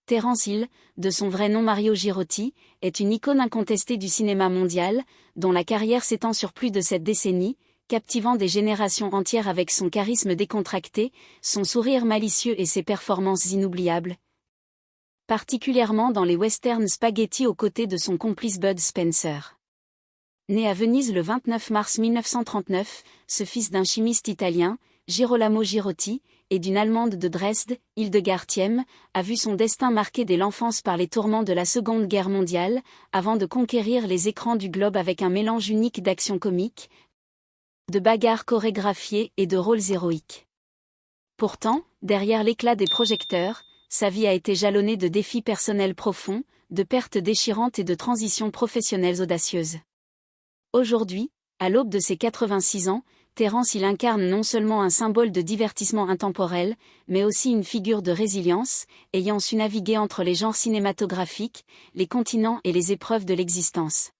Terence Hill, de son vrai nom Mario Girotti, est une icône incontestée du cinéma mondial, dont la carrière s'étend sur plus de 7 décennies, captivant des générations entières avec son charisme décontracté, son sourire malicieux et ses performances inoubliables. Particulièrement dans les westerns spaghetti aux côtés de son complice Bud Spencer. Né à Venise le 29 mars 1939, ce fils d'un chimiste italien, Girolamo Girotti, et d'une Allemande de Dresde, Hildegard Thieme, a vu son destin marqué dès l'enfance par les tourments de la Seconde Guerre mondiale, avant de conquérir les écrans du globe avec un mélange unique d'action comique, de bagarres chorégraphiées et de rôles héroïques. Pourtant, derrière l'éclat des projecteurs, sa vie a été jalonnée de défis personnels profonds, de pertes déchirantes et de transitions professionnelles audacieuses. Aujourd'hui, à l'aube de ses 86 ans, Terence Hill incarne non seulement un symbole de divertissement intemporel, mais aussi une figure de résilience, ayant su naviguer entre les genres cinématographiques, les continents et les épreuves de l'existence.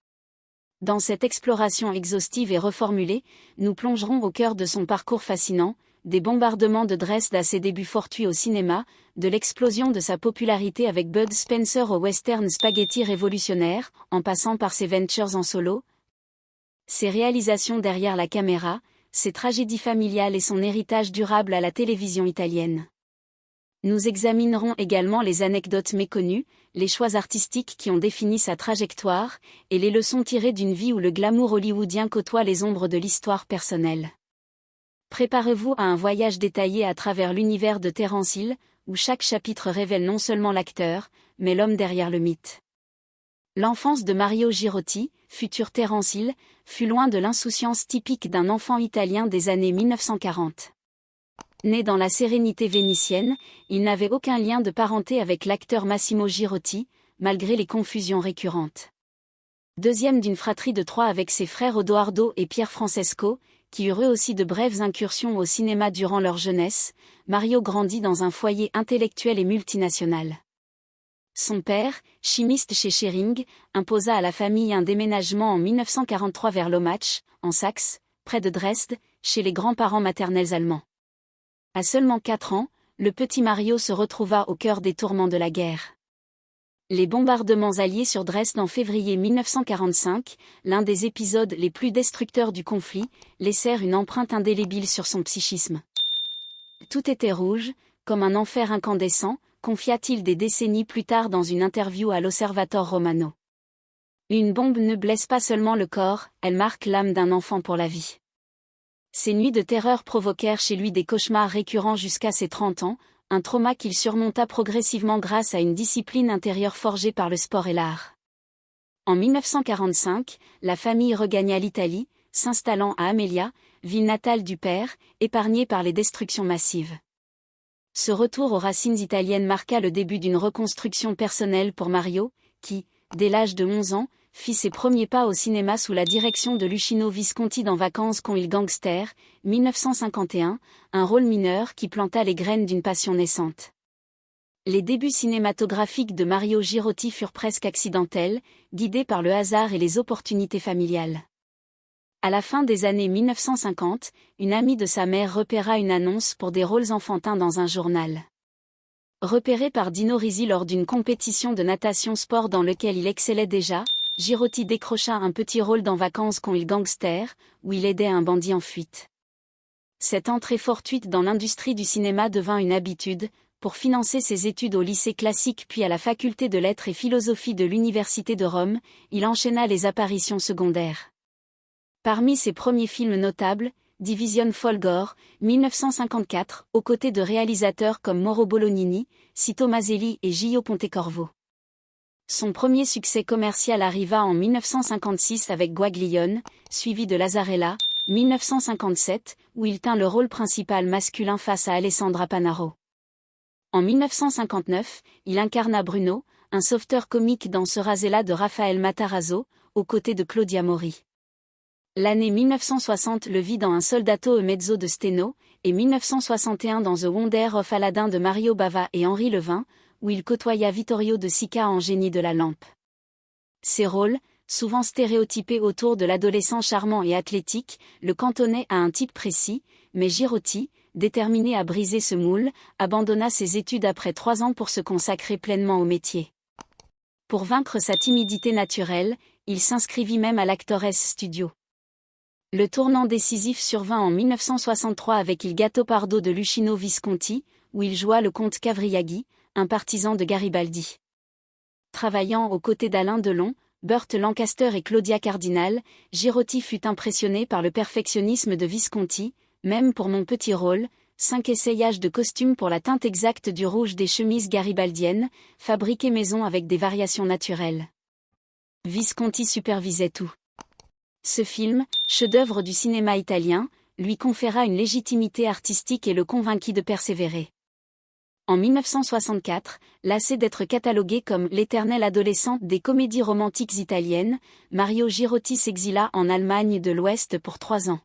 Dans cette exploration exhaustive et reformulée, nous plongerons au cœur de son parcours fascinant, des bombardements de Dresde à ses débuts fortuits au cinéma, de l'explosion de sa popularité avec Bud Spencer au western spaghetti révolutionnaire, en passant par ses ventures en solo, ses réalisations derrière la caméra, ses tragédies familiales et son héritage durable à la télévision italienne. Nous examinerons également les anecdotes méconnues, les choix artistiques qui ont défini sa trajectoire, et les leçons tirées d'une vie où le glamour hollywoodien côtoie les ombres de l'histoire personnelle. Préparez-vous à un voyage détaillé à travers l'univers de Terence Hill, où chaque chapitre révèle non seulement l'acteur, mais l'homme derrière le mythe. L'enfance de Mario Girotti, futur Terence Hill, fut loin de l'insouciance typique d'un enfant italien des années 1940. Né dans la sérénité vénitienne, il n'avait aucun lien de parenté avec l'acteur Massimo Girotti, malgré les confusions récurrentes. Deuxième d'une fratrie de 3 avec ses frères Odoardo et Pier Francesco, qui eurent eux aussi de brèves incursions au cinéma durant leur jeunesse, Mario grandit dans un foyer intellectuel et multinational. Son père, chimiste chez Schering, imposa à la famille un déménagement en 1943 vers Lommatzsch, en Saxe, près de Dresde, chez les grands-parents maternels allemands. À seulement 4 ans, le petit Mario se retrouva au cœur des tourments de la guerre. Les bombardements alliés sur Dresde en février 1945, l'un des épisodes les plus destructeurs du conflit, laissèrent une empreinte indélébile sur son psychisme. Tout était rouge, comme un enfer incandescent, confia-t-il des décennies plus tard dans une interview à l'Osservatore Romano. Une bombe ne blesse pas seulement le corps, elle marque l'âme d'un enfant pour la vie. Ces nuits de terreur provoquèrent chez lui des cauchemars récurrents jusqu'à ses 30 ans, un trauma qu'il surmonta progressivement grâce à une discipline intérieure forgée par le sport et l'art. En 1945, la famille regagna l'Italie, s'installant à Amelia, ville natale du père, épargnée par les destructions massives. Ce retour aux racines italiennes marqua le début d'une reconstruction personnelle pour Mario, qui, dès l'âge de 11 ans, fit ses premiers pas au cinéma sous la direction de Luchino Visconti dans Vacances con il gangster, 1951, un rôle mineur qui planta les graines d'une passion naissante. Les débuts cinématographiques de Mario Girotti furent presque accidentels, guidés par le hasard et les opportunités familiales. À la fin des années 1950, une amie de sa mère repéra une annonce pour des rôles enfantins dans un journal. Repéré par Dino Risi lors d'une compétition de natation sport dans lequel il excellait déjà, Girotti décrocha un petit rôle dans Vacances con il gangster, où il aidait un bandit en fuite. Cette entrée fortuite dans l'industrie du cinéma devint une habitude, pour financer ses études au lycée classique puis à la faculté de lettres et philosophie de l'Université de Rome, il enchaîna les apparitions secondaires. Parmi ses premiers films notables, Division Folgore, 1954, aux côtés de réalisateurs comme Mauro Bolognini, Cito Maselli et Gio Pontecorvo. Son premier succès commercial arriva en 1956 avec Guaglione, suivi de Lazzarella, 1957, où il tint le rôle principal masculin face à Alessandra Panaro. En 1959, il incarna Bruno, un sauveteur comique dans Ce Rasella de Raphaël Matarazzo, aux côtés de Claudia Mori. L'année 1960 le vit dans Un soldato e mezzo de Steno, et 1961 dans The Wonder of Aladdin de Mario Bava et Henri Levin, où il côtoya Vittorio De Sica en Génie de la lampe. Ses rôles, souvent stéréotypés autour de l'adolescent charmant et athlétique, le cantonnaient à un type précis, mais Girotti, déterminé à briser ce moule, abandonna ses études après 3 ans pour se consacrer pleinement au métier. Pour vaincre sa timidité naturelle, il s'inscrivit même à l'Actores Studio. Le tournant décisif survint en 1963 avec Il Gattopardo de Luchino Visconti, où il joua le comte Cavriaghi, un partisan de Garibaldi. Travaillant aux côtés d'Alain Delon, Burt Lancaster et Claudia Cardinal, Girotti fut impressionné par le perfectionnisme de Visconti, même pour Mon petit rôle, 5 essayages de costumes pour la teinte exacte du rouge des chemises garibaldiennes, fabriquées maison avec des variations naturelles. Visconti supervisait tout. Ce film, chef-d'œuvre du cinéma italien, lui conféra une légitimité artistique et le convainquit de persévérer. En 1964, lassé d'être catalogué comme l'éternel adolescent des comédies romantiques italiennes, Mario Girotti s'exila en Allemagne de l'Ouest pour 3 ans.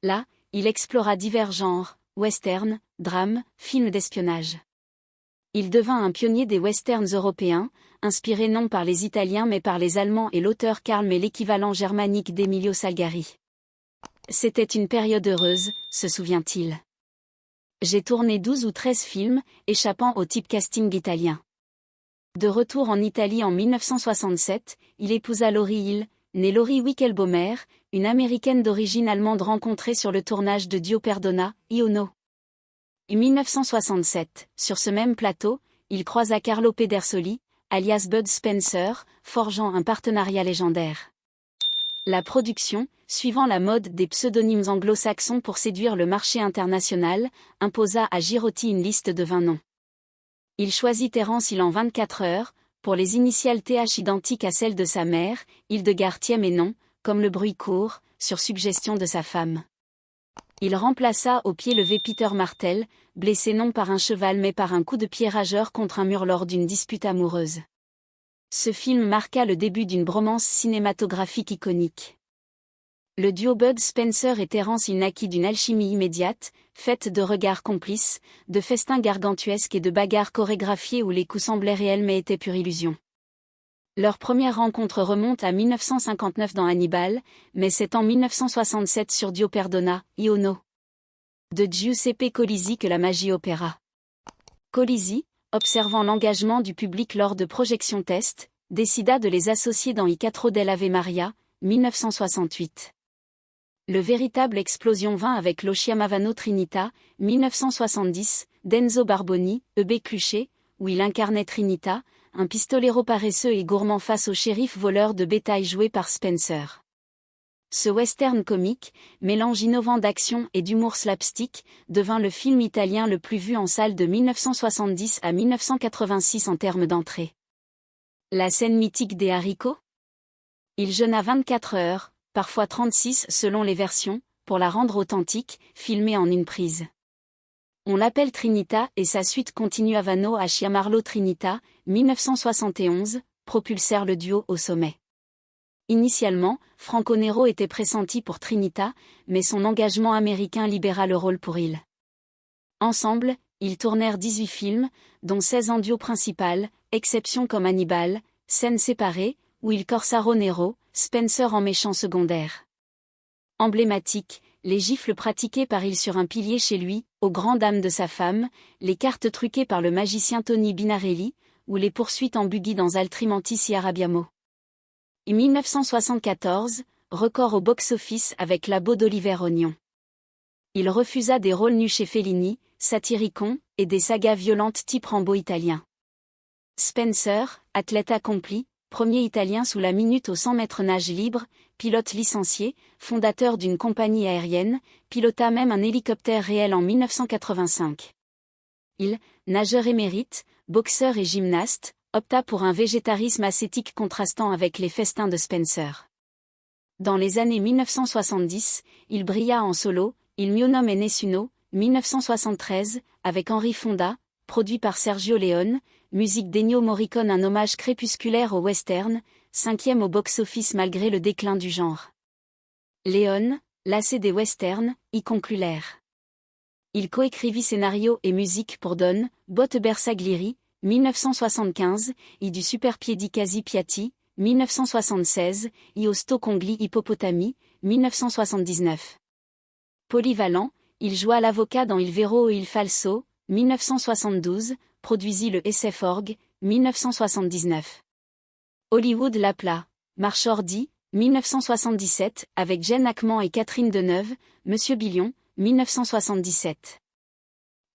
Là, il explora divers genres, western, drame, films d'espionnage. Il devint un pionnier des westerns européens, inspiré non par les Italiens mais par les Allemands et l'auteur Karl mais l'équivalent germanique d'Emilio Salgari. C'était une période heureuse, se souvient-il. J'ai tourné 12 ou 13 films, échappant au typecasting italien. De retour en Italie en 1967, il épousa Laurie Hill, née Laurie Wickelbaumer, une américaine d'origine allemande rencontrée sur le tournage de Dio Perdona, Iono. En 1967, sur ce même plateau, il croisa Carlo Pedersoli, alias Bud Spencer, forgeant un partenariat légendaire. La production, suivant la mode des pseudonymes anglo-saxons pour séduire le marché international, imposa à Girotti une liste de 20 noms. Il choisit Terence Hill en 24 heures, pour les initiales TH identiques à celles de sa mère, Hildegard Thiem et non, comme le bruit court, sur suggestion de sa femme. Il remplaça au pied levé Peter Martel, blessé non par un cheval mais par un coup de pied rageur contre un mur lors d'une dispute amoureuse. Ce film marqua le début d'une bromance cinématographique iconique. Le duo Bud Spencer et Terence Hill naquit d'une alchimie immédiate, faite de regards complices, de festins gargantuesques et de bagarres chorégraphiées où les coups semblaient réels mais étaient pure illusion. Leur première rencontre remonte à 1959 dans Hannibal, mais c'est en 1967 sur Dio Perdona, Iono, de Giuseppe Colisi que la magie opéra. Colisi, observant l'engagement du public lors de projections test, décida de les associer dans I Quattro dell'Ave Maria, 1968. Le véritable explosion vint avec Lo Chiamavano Trinita, 1970, d'Enzo Barboni, E.B. Clucher, où il incarnait Trinita, un pistolero paresseux et gourmand face au shérif voleur de bétail joué par Spencer. Ce western comique, mélange innovant d'action et d'humour slapstick, devint le film italien le plus vu en salle de 1970 à 1986 en termes d'entrée. La scène mythique des haricots ? Il jeûna 24 heures, parfois 36 selon les versions, pour la rendre authentique, filmée en une prise. On l'appelle Trinita et sa suite Continuavano a chiamarlo Trinita, 1971, propulsèrent le duo au sommet. Initialement, Franco Nero était pressenti pour Trinita, mais son engagement américain libéra le rôle pour Hill. Ensemble, ils tournèrent 18 films, dont 16 en duo principal, exceptions comme Hannibal, scènes séparées, où il corsaro Nero, Spencer en méchant secondaire. Emblématique, les gifles pratiquées par Hill sur un pilier chez lui, aux grandes dames de sa femme, les cartes truquées par le magicien Tony Binarelli, ou les poursuites en buggy dans Altrimantis et Arabiamo. En 1974, record au box-office avec La Beau d'Oliver Ognon. Il refusa des rôles nus chez Fellini, Satyricon, et des sagas violentes type Rambo italien. Spencer, athlète accompli, premier Italien sous la minute au 100 mètres nage libre, pilote licencié, fondateur d'une compagnie aérienne, pilota même un hélicoptère réel en 1985. Il, nageur émérite, boxeur et gymnaste, opta pour un végétarisme ascétique contrastant avec les festins de Spencer. Dans les années 1970, il brilla en solo, Il mio nome è Nessuno, 1973, avec Henry Fonda, produit par Sergio Leone, musique d'Ennio Morricone, un hommage crépusculaire au western, 5e au box-office malgré le déclin du genre. Leone, lassé des westerns, y conclut l'ère. Il coécrivit scénario et musique pour Don, Botte Bersaglieri, 1975, et du Superpiedi Casi Piatti, 1976, et au Sto Congli Hippopotami, 1979. Polyvalent, il joua l'avocat dans Il Vero o il Falso, 1972, produisit le SF Org, 1979. Hollywood l'appela Marchordi, 1977, avec Gene Hackman et Catherine Deneuve, Monsieur Billion, 1977.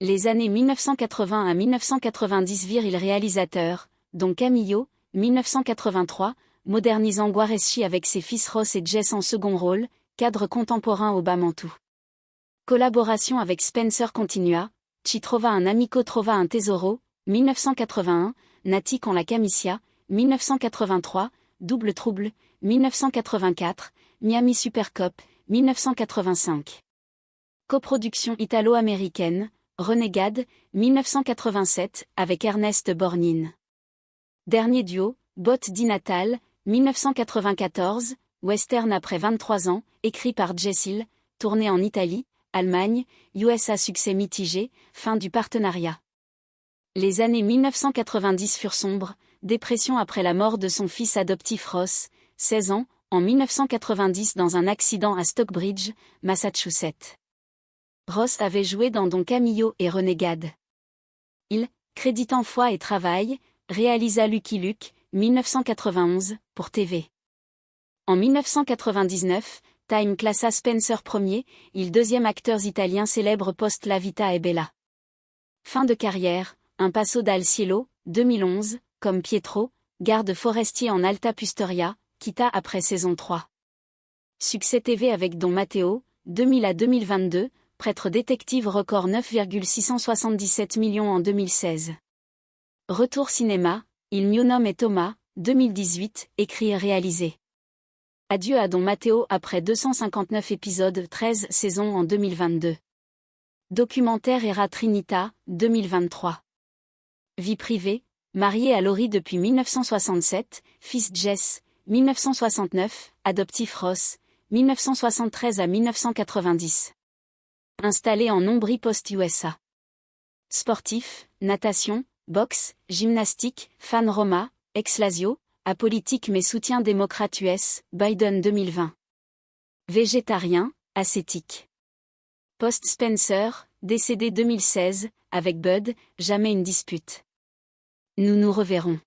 Les années 1980 à 1990 virent le réalisateur, dont Camillo, 1983, modernisant Guareschi avec ses fils Ross et Jess en second rôle, cadre contemporain au Bamantou. Collaboration avec Spencer continua, Ci trova un amico trova un tesoro, 1981, Nati con la camicia, 1983, Double Trouble, 1984, Miami Supercop, 1985. Coproduction italo-américaine, Renegade, 1987, avec Ernest Borgnine. Dernier duo, Botte di Natale, 1994, western après 23 ans, écrit par Jess Hill, tourné en Italie, Allemagne, US à succès mitigé, fin du partenariat. Les années 1990 furent sombres, dépression après la mort de son fils adoptif Ross, 16 ans, en 1990 dans un accident à Stockbridge, Massachusetts. Ross avait joué dans Don Camillo et Renegade. Il, créditant Foi et Travail, réalisa Lucky Luke, 1991, pour TV. En 1999, Time classa Spencer premier, il deuxième acteur italien célèbre post La Vita e Bella. Fin de carrière, Un Passo dal Cielo, 2011, comme Pietro, garde forestier en Alta Pustoria, quitta après saison 3. Succès TV avec Don Matteo, 2000 à 2022, prêtre détective record 9,677 millions en 2016. Retour cinéma, Il mio nome è Thomas, 2018, écrit et réalisé. Adieu à Don Matteo après 259 épisodes 13 saisons en 2022. Documentaire Era Trinita, 2023. Vie privée, marié à Laurie depuis 1967, fils Jess, 1969, adoptif Ross, 1973 à 1990. Installé en Ombrie post-USA. Sportif, natation, boxe, gymnastique, fan Roma, ex-Lazio, apolitique mais soutien démocrate US, Biden 2020. Végétarien, ascétique. Post-Spencer, décédé 2016, avec Bud, jamais une dispute. Nous nous reverrons.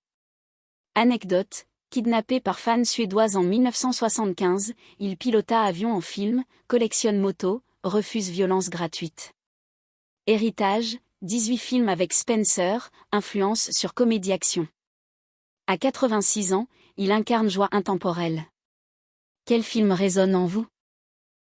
Anecdote, kidnappé par fan suédoise en 1975, il pilota avion en film, collectionne moto, refuse violence gratuite. Héritage, 18 films avec Spencer, influence sur Comédie Action. À 86 ans, il incarne joie intemporelle. Quel film résonne en vous ?